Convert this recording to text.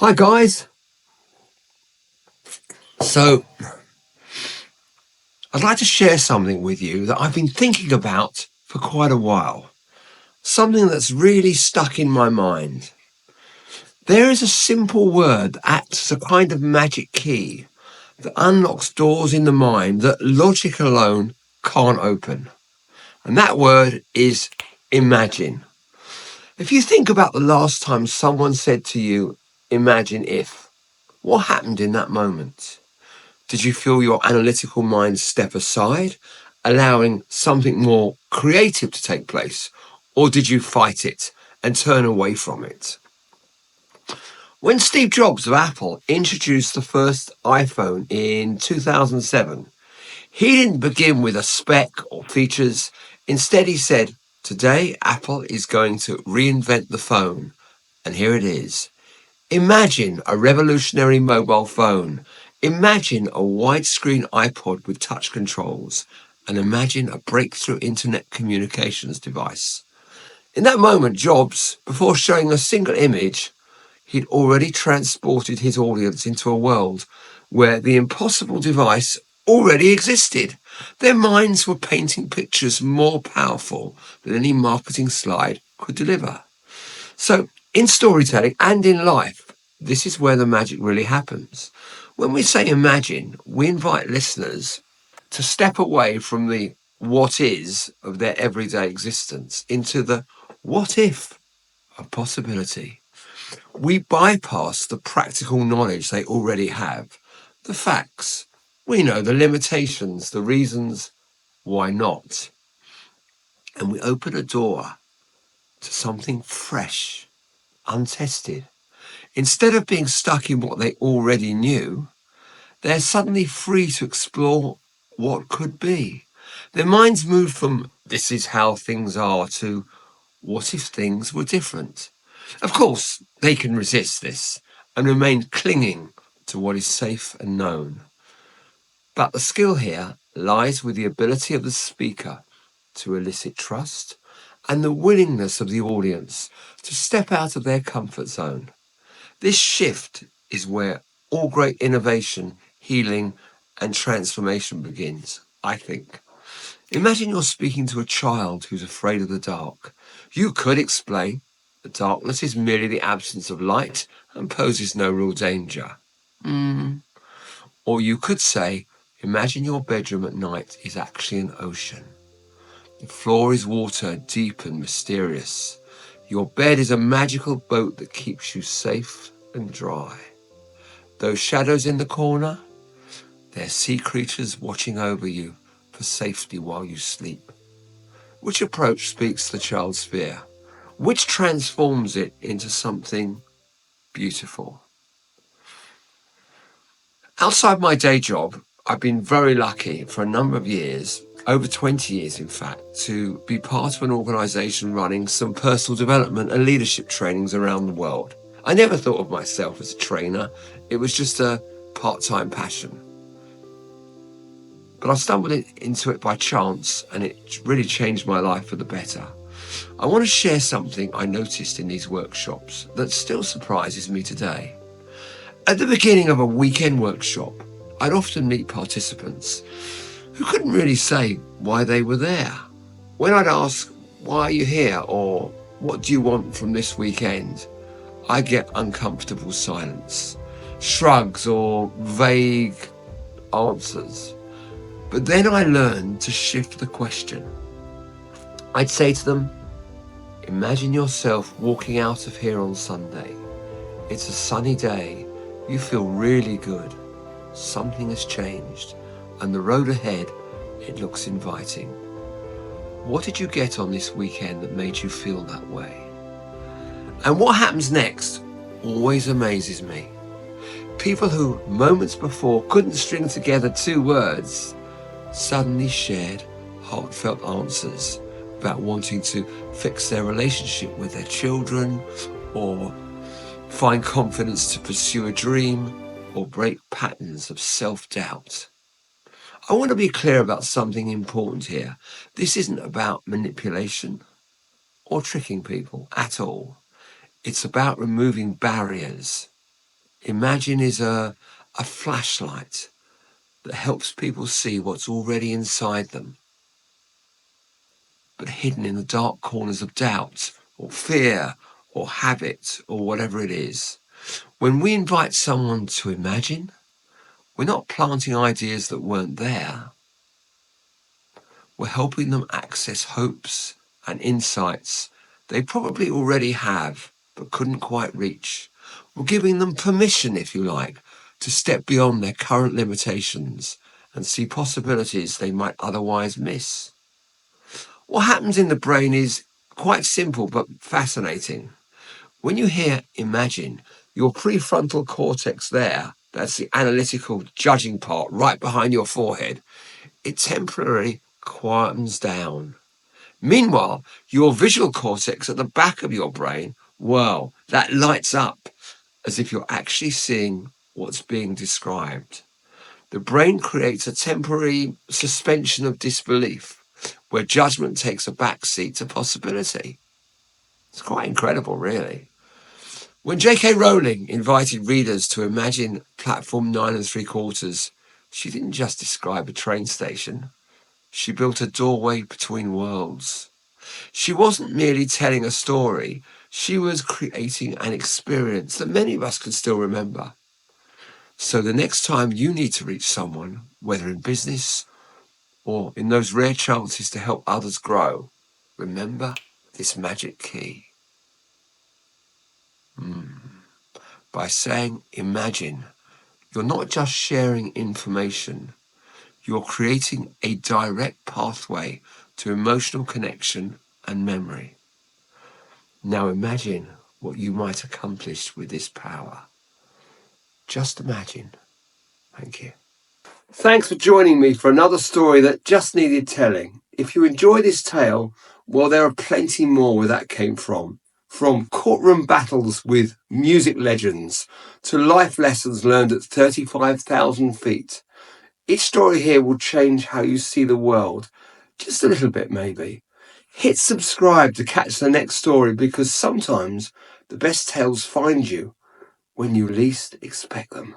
Hi guys. So I'd like to share something with you that I've been thinking about for quite a while. Something that's really stuck in my mind. There is a simple word that acts as a kind of magic key that unlocks doors in the mind that logic alone can't open. And that word is imagine. If you think about the last time someone said to you, imagine if, what happened in that moment? Did you feel your analytical mind step aside, allowing something more creative to take place? Or did you fight it and turn away from it? When Steve Jobs of Apple introduced the first iPhone in 2007, he didn't begin with a spec or features. Instead, he said, "Today, Apple is going to reinvent the phone." And here it is. Imagine a revolutionary mobile phone. Imagine a widescreen iPod with touch controls. And imagine a breakthrough internet communications device. In that moment, Jobs, before showing a single image, he'd already transported his audience into a world where the impossible device already existed. Their minds were painting pictures more powerful than any marketing slide could deliver. So, in storytelling and in life, this is where the magic really happens. When we say imagine, we invite listeners to step away from the what is of their everyday existence into the what if of possibility. We bypass the practical knowledge they already have, the facts. We know the limitations, the reasons why not. And we open a door to something fresh, untested. Instead of being stuck in what they already knew, they're suddenly free to explore what could be. Their minds move from "this is how things are" to "what if things were different?" Of course, they can resist this and remain clinging to what is safe and known. But the skill here lies with the ability of the speaker to elicit trust and the willingness of the audience to step out of their comfort zone. This shift is where all great innovation, healing, and transformation begins, I think. Imagine you're speaking to a child who's afraid of the dark. You could explain that darkness is merely the absence of light and poses no real danger. Or you could say, imagine your bedroom at night is actually an ocean. The floor is water, deep and mysterious. Your bed is a magical boat that keeps you safe and dry. Those shadows in the corner, they're sea creatures watching over you for safety while you sleep. Which approach speaks to the child's fear? Which transforms it into something beautiful? Outside my day job, I've been very lucky for a number of years, over 20 years in fact, to be part of an organisation running some personal development and leadership trainings around the world. I never thought of myself as a trainer. It was just a part-time passion. But I stumbled into it by chance, and it really changed my life for the better. I want to share something I noticed in these workshops that still surprises me today. At the beginning of a weekend workshop, I'd often meet participants who couldn't really say why they were there. When I'd ask, "Why are you here?" or "What do you want from this weekend?" I'd get uncomfortable silence, shrugs, or vague answers. But then I learned to shift the question. I'd say to them, imagine yourself walking out of here on Sunday. It's a sunny day. You feel really good. Something has changed, and the road ahead, it looks inviting. What did you get on this weekend that made you feel that way? And what happens next always amazes me. People who moments before couldn't string together two words suddenly shared heartfelt answers about wanting to fix their relationship with their children, or find confidence to pursue a dream, or break patterns of self-doubt. I want to be clear about something important here. This isn't about manipulation or tricking people at all. It's about removing barriers. Imagine is a flashlight that helps people see what's already inside them, but hidden in the dark corners of doubt or fear or habit or whatever it is. When we invite someone to imagine, we're not planting ideas that weren't there. We're helping them access hopes and insights they probably already have, but couldn't quite reach. We're giving them permission, if you like, to step beyond their current limitations and see possibilities they might otherwise miss. What happens in the brain is quite simple but fascinating. When you hear imagine, your prefrontal cortex there, that's the analytical judging part right behind your forehead, it temporarily quietens down. Meanwhile, your visual cortex at the back of your brain, well, that lights up as if you're actually seeing what's being described. The brain creates a temporary suspension of disbelief where judgment takes a backseat to possibility. It's quite incredible, really. When J.K. Rowling invited readers to imagine platform 9 3/4, she didn't just describe a train station. She built a doorway between worlds. She wasn't merely telling a story, she was creating an experience that many of us can still remember. So the next time you need to reach someone, whether in business or in those rare chances to help others grow, remember this magic key. By saying imagine, you're not just sharing information, you're creating a direct pathway to emotional connection and memory. Now imagine what you might accomplish with this power. Just imagine. Thank you. Thanks for joining me for another story that just needed telling. If you enjoy this tale, well, there are plenty more where that came from. From courtroom battles with music legends to life lessons learned at 35,000 feet. Each story here will change how you see the world. Just a little bit, maybe. Hit subscribe to catch the next story because sometimes the best tales find you when you least expect them.